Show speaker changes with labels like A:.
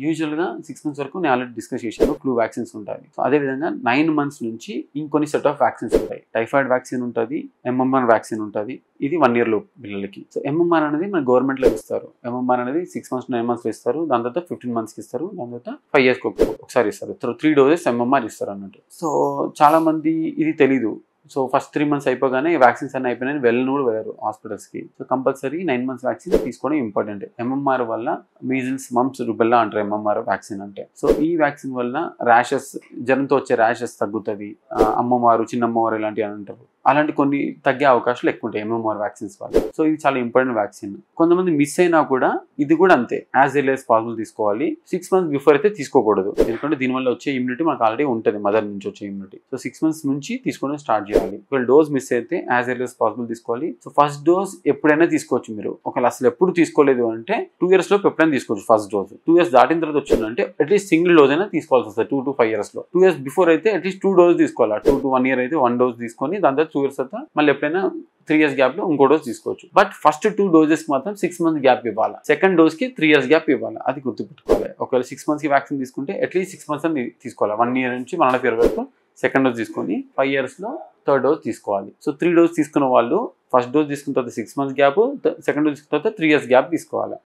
A: యూజువల్గా 6 months వరకు నేను ఆల్రెడీ డిస్కస్ చేశాను, ఫ్లూ వ్యాక్సిన్స్ ఉంటాయి. సో అదేవిధంగా 9 months నుంచి ఇంకొన్ని సెట్ ఆఫ్ వ్యాక్సిన్స్ ఉంటాయి. టైఫాయిడ్ వ్యాక్సిన్ ఉంటుంది, MMR వ్యాక్సిన్ ఉంటుంది. ఇది 1 year లోపు పిల్లలకి. సో MMR అనేది మన గవర్నమెంట్లో ఇస్తారు. MMR అనేది 6 months 9 months ఇస్తారు, దాని తర్వాత 15 monthsకి ఇస్తారు, దాని తర్వాత 5 years ఒకసారి ఇస్తారు. 3 doses MMR ఇస్తారు అన్నట్టు. సో చాలా మంది ఇది తెలీదు. సో ఫస్ట్ 3 months అయిపోగానే వ్యాక్సిన్స్ అన్నీ అయిపోయినాయి, వెళ్ళను కూడా వెళ్ళరు హాస్పిటల్స్కి. సో కంపల్సరీ 9 months వ్యాక్సిన్ తీసుకోవడం ఇంపార్టెంట్. MMR వల్ల మీజిల్స్, మమ్స్, రుబెల్లా అంటారు MMR వ్యాక్సిన్ అంటే. సో ఈ వ్యాక్సిన్ వల్ల ర్యాషెస్, జ్వరంతో వచ్చే ర్యాషెస్ తగ్గుతుంది. అమ్మవారు, చిన్నమ్మవారు ఇలాంటివి అంటారు, అలాంటి కొన్ని తగ్గే అవకాశాలు ఎక్కువ ఉంటాయి MMR వ్యాక్సిన్స్ వల్ల. సో ఇది చాలా ఇంపార్టెంట్ వ్యాక్సిన్. కొంతమంది మిస్ అయినా కూడా ఇది కూడా అంతే, యాజ్ ఎర్లీ యాజ్ పాసిబుల్ తీసుకోవాలి. 6 months బిఫోర్ అయితే తీసుకోకూడదు, ఎందుకంటే దీనివల్ల వచ్చే ఇమ్యూనిటీ మనకు ఆల్రెడీ ఉంటుంది, మదర్ నుంచి వచ్చే ఇమ్యూనిటీ. సో 6 months నుంచి తీసుకోవడం స్టార్ట్ చేయాలి. ఒకవేళ డోస్ మిస్ అయితే యాజ్ ఎర్లీ యాజ్ పాసిబుల్ తీసుకోవాలి. సో ఫస్ట్ డోస్ ఎప్పుడైనా తీసుకోవచ్చు మీరు. ఒకవేళ అసలు ఎప్పుడు తీసుకోలేదు అంటే 2 years లోపు ఎప్పుడైనా తీసుకోవచ్చు ఫస్ట్ డోస్. 2 years దాటిన తర్వాత వచ్చిందంటే అట్లీస్ట్ సింగిల్ డోస్ అయినా తీసుకోవాల్సి వస్తుంది 2 to 5 years లో. 2 years బిఫోర్ అయితే అట్లీస్ట్ 2 doses తీసుకోవాలి. 2 to 1 year అయితే 1 dose తీసుకొని దాని తర్వాత 2 years తర్వాత మళ్ళీ ఎప్పుడైనా 3 years గ్యాప్ లో ఇంకో డోస్ తీసుకోవచ్చు. బట్ ఫస్ట్ 2 doses మాత్రం 6 months గ్యాప్ ఇవ్వాలి. సెకండ్ డోస్ కి 3 years గ్యాప్ ఇవ్వాలి, అది గుర్తుపెట్టుకోవాలి. ఒకవేళ 6 months కి వ్యాక్సిన్ తీసుకుంటే అట్లీస్ట్ 6 months అని తీసుకోవాలి. 1 year నుంచి 1.5 year వరకు సెకండ్ డోస్ తీసుకొని 5 years లో థర్డ్ డోస్ తీసుకోవాలి. సో 3 doses తీసుకున్న వాళ్ళు ఫస్ట్ డోస్ తీసుకున్న తర్వాత 6 months గ్యాప్, సెకండ్ డోస్ తీసుకున్న తర్వాత 3 years గ్యాప్ తీసుకోవాలి.